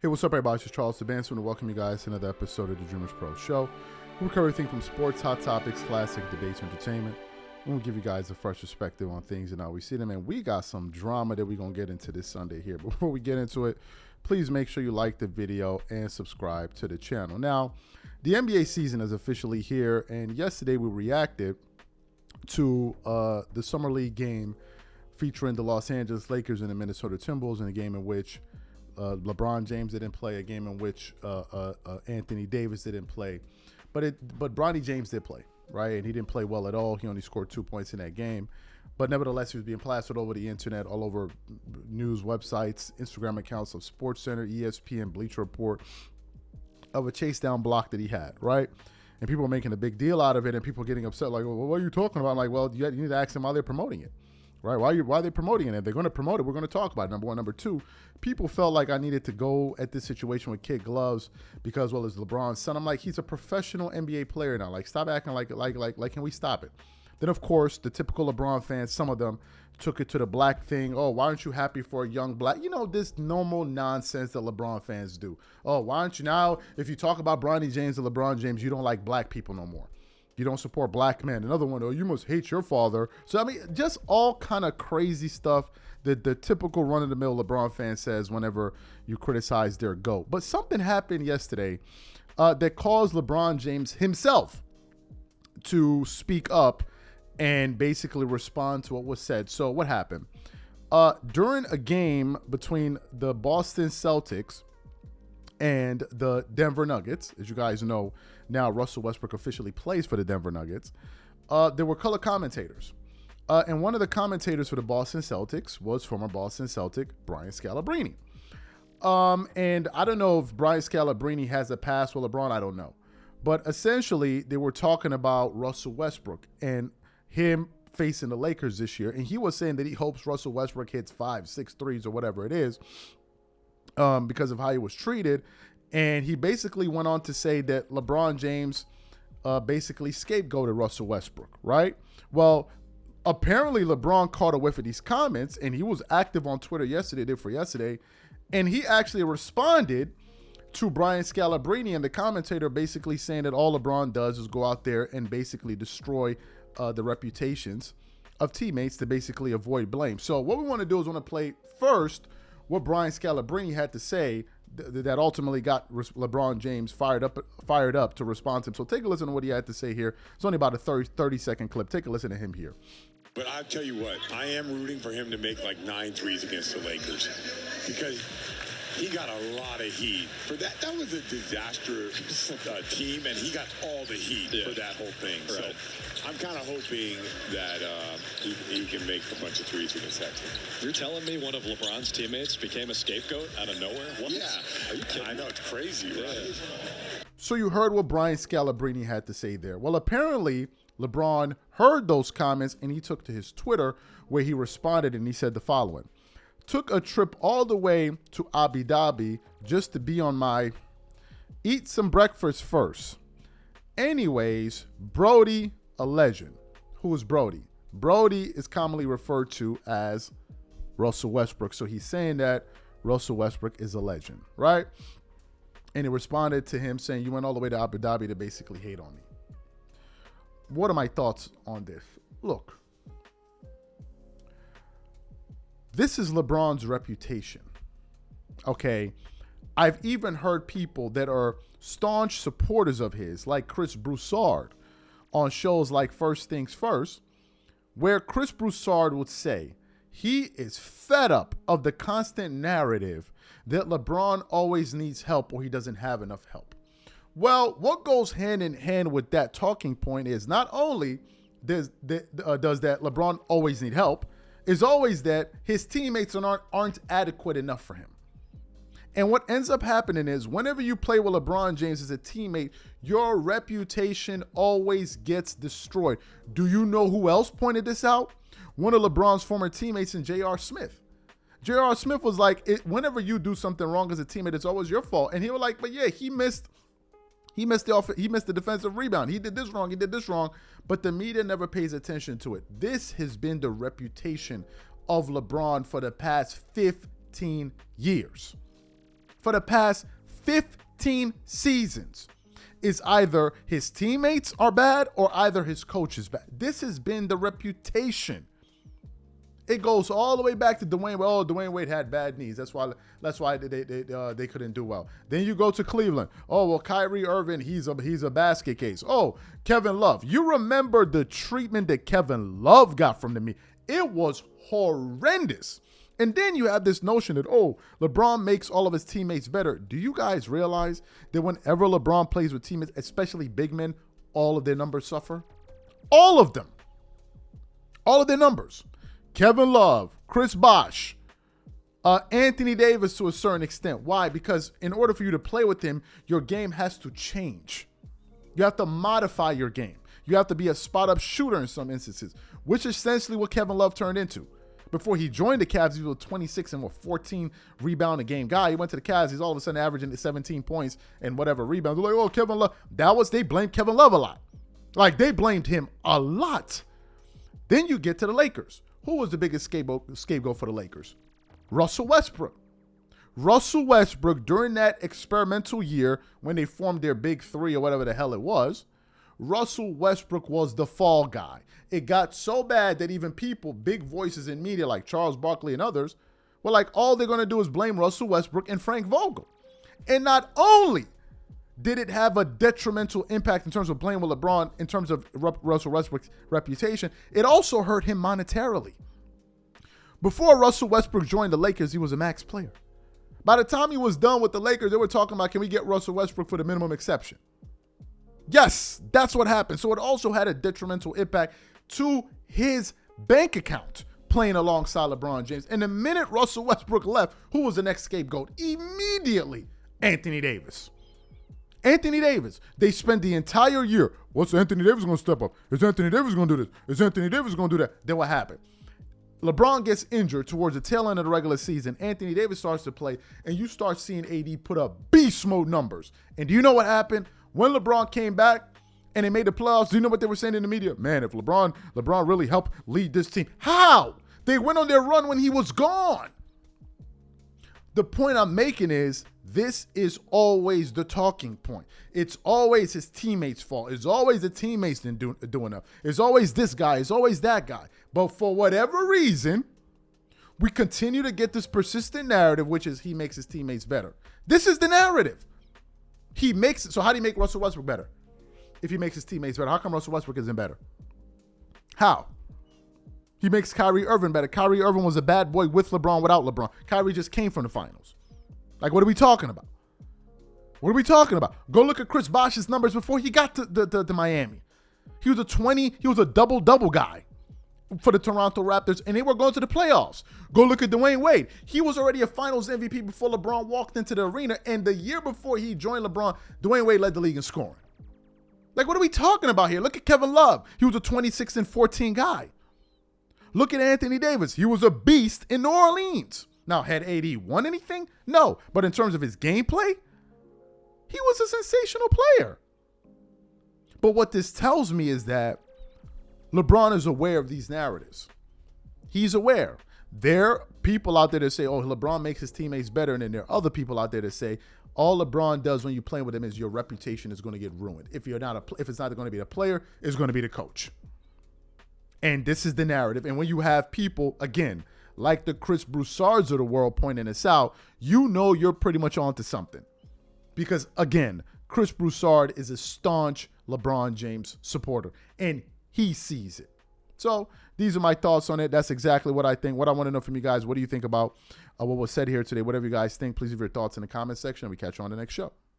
Hey, what's up, everybody? It's just Charles Sebastian to welcome you guys to another episode of the Dreamers Pro Show. We cover everything from sports, hot topics, classic debates, entertainment. And we'll give you guys a fresh perspective on things and how we see them. And we got some drama that we're going to get into this Sunday here. Before we get into it, please make sure you like the video and subscribe to the channel. Now, the NBA season is officially here. And yesterday we reacted to the Summer League game featuring the Los Angeles Lakers and the Minnesota Timberwolves in a game in which LeBron James didn't play, a game in which Anthony Davis didn't play, but Bronny James did play, right? And he didn't play well at all. He only scored 2 points in that game, but nevertheless, he was being plastered over the internet, all over news websites, Instagram accounts of SportsCenter, ESPN, Bleacher Report, of a chase down block that he had, right? And people were making a big deal out of it, and people getting upset, like, well, what are you talking about? I'm like, well, you need to ask them why they're promoting it. Right? Why are they promoting it? If they're going to promote it, we're going to talk about it. Number one. Number two, people felt like I needed to go at this situation with kid gloves because, well, it's LeBron's son. I'm like, he's a professional NBA player now. Like, stop acting like can we stop it? Then, of course, the typical LeBron fans, some of them took it to the black thing. Oh, why aren't you happy for a young black? You know, this normal nonsense that LeBron fans do. Oh, why aren't you now, if you talk about Bronny James and LeBron James, you don't like black people no more. You don't support black men. Another one, oh, you must hate your father. So, I mean, just all kind of crazy stuff that the typical run-of-the-mill LeBron fan says whenever you criticize their GOAT. But something happened yesterday that caused LeBron James himself to speak up and basically respond to what was said. So what happened? During a game between the Boston Celtics and the Denver Nuggets, as you guys know, now Russell Westbrook officially plays for the Denver Nuggets. There were color commentators. And one of the commentators for the Boston Celtics was former Boston Celtic Brian Scalabrini. And I don't know if Brian Scalabrini has a pass with LeBron. I don't know. But essentially, they were talking about Russell Westbrook and him facing the Lakers this year. And he was saying that he hopes Russell Westbrook hits 5, 6 threes or whatever it is. Because of how he was treated. And he basically went on to say that LeBron James basically scapegoated Russell Westbrook, right? Well, apparently LeBron caught a whiff of these comments, and he was active on Twitter yesterday, and he actually responded to Brian Scalabrini and the commentator basically saying that all LeBron does is go out there and basically destroy the reputations of teammates to basically avoid blame. So what we want to do is want to play first what Brian Scalabrini had to say that ultimately got LeBron James fired up to respond to him. So take a listen to what he had to say here. It's only about a 30-second clip. Take a listen to him here. But I'll tell you what, I am rooting for him to make like 9 threes against the Lakers because he got a lot of heat for that. That was a disastrous team, and he got all the heat for that whole thing. Right. So I'm kind of hoping that he can make a bunch of threes against that team. You're telling me one of LeBron's teammates became a scapegoat out of nowhere? What? Yeah. Are you kidding? I know, it's crazy, right? So you heard what Brian Scalabrini had to say there. Well, apparently LeBron heard those comments, and he took to his Twitter where he responded, and he said the following. Took a trip all the way to Abu Dhabi just to be on my eat some breakfast first. Anyways, Brody, a legend. Who is Brody? Brody is commonly referred to as Russell Westbrook. So he's saying that Russell Westbrook is a legend, right? And he responded to him saying, you went all the way to Abu Dhabi to basically hate on me. What are my thoughts on this? Look. This is LeBron's reputation, okay? I've even heard people that are staunch supporters of his, like Chris Broussard, on shows like First Things First, where Chris Broussard would say he is fed up of the constant narrative that LeBron always needs help or he doesn't have enough help. Well, what goes hand in hand with that talking point is not only does that LeBron always need help, is always that his teammates aren't adequate enough for him. And what ends up happening is whenever you play with LeBron James as a teammate, your reputation always gets destroyed. Do you know who else pointed this out? One of LeBron's former teammates in J.R. Smith. J.R. Smith was like, whenever you do something wrong as a teammate, it's always your fault. And he was like, but yeah, he missed the defensive rebound. He did this wrong, but the media never pays attention to it. This has been the reputation of LeBron for the past 15 years. for the past 15 seasons is either his teammates are bad or either his coach is bad. This has been the reputation. It goes all the way back to Dwayne Wade. Oh, Dwayne Wade had bad knees. That's why they couldn't do well. Then you go to Cleveland. Oh, well, Kyrie Irving, he's a basket case. Oh, Kevin Love. You remember the treatment that Kevin Love got from the media. It was horrendous. And then you have this notion that, oh, LeBron makes all of his teammates better. Do you guys realize that whenever LeBron plays with teammates, especially big men, all of their numbers suffer? All of them. All of their numbers. Kevin Love, Chris Bosh, Anthony Davis to a certain extent. Why? Because in order for you to play with him, your game has to change. You have to modify your game. You have to be a spot-up shooter in some instances, which is essentially what Kevin Love turned into. Before he joined the Cavs, he was a 26 and 14 rebound a game guy. He went to the Cavs. He's all of a sudden averaging 17 points and whatever rebounds. They're like, oh, Kevin Love. They blamed Kevin Love a lot. Like, they blamed him a lot. Then you get to the Lakers. Who was the biggest scapegoat for the Lakers? Russell Westbrook. Russell Westbrook, during that experimental year when they formed their big three or whatever the hell it was, Russell Westbrook was the fall guy. It got so bad that even people, big voices in media like Charles Barkley and others, were like, all they're going to do is blame Russell Westbrook and Frank Vogel. And not only did it have a detrimental impact in terms of playing with LeBron, in terms of Russell Westbrook's reputation, it also hurt him monetarily. Before Russell Westbrook joined the Lakers, he was a max player. By the time he was done with the Lakers, they were talking about, can we get Russell Westbrook for the minimum exception? Yes, that's what happened. So it also had a detrimental impact to his bank account playing alongside LeBron James. And the minute Russell Westbrook left, who was the next scapegoat? Immediately, Anthony Davis. Anthony Davis. They spent the entire year. What's Anthony Davis going to step up? Is Anthony Davis going to do this? Is Anthony Davis going to do that? Then what happened? LeBron gets injured towards the tail end of the regular season. Anthony Davis starts to play, and you start seeing AD put up beast mode numbers. And do you know what happened? When LeBron came back and they made the playoffs, do you know what they were saying in the media? Man, if LeBron really helped lead this team. How? They went on their run when he was gone. The point I'm making is this is always the talking point. It's always his teammates' fault. It's always the teammates doing enough. It's always this guy. It's always that guy. But for whatever reason, we continue to get this persistent narrative, which is he makes his teammates better. This is the narrative. So how do you make Russell Westbrook better? If he makes his teammates better, how come Russell Westbrook isn't better? How? He makes Kyrie Irving better. Kyrie Irving was a bad boy with LeBron, without LeBron. Kyrie just came from the finals. Like, what are we talking about? What are we talking about? Go look at Chris Bosh's numbers before he got to Miami. He was a double-double guy for the Toronto Raptors, and they were going to the playoffs. Go look at Dwayne Wade. He was already a finals MVP before LeBron walked into the arena, and the year before he joined LeBron, Dwayne Wade led the league in scoring. Like, what are we talking about here? Look at Kevin Love. He was a 26 and 14 guy. Look at Anthony Davis. He was a beast in New Orleans. Now, had AD won anything? No. But in terms of his gameplay, he was a sensational player. But what this tells me is that LeBron is aware of these narratives. He's aware. There are people out there that say, oh, LeBron makes his teammates better. And then there are other people out there that say, all LeBron does when you play with him is your reputation is going to get ruined. If it's not going to be the player, it's going to be the coach. And this is the narrative. And when you have people, again, like the Chris Broussards of the world pointing this out, you know you're pretty much onto something. Because, again, Chris Broussard is a staunch LeBron James supporter, and he sees it. So these are my thoughts on it. That's exactly what I think. What I want to know from you guys, what do you think about what was said here today? Whatever you guys think, please leave your thoughts in the comment section, and we catch you on the next show.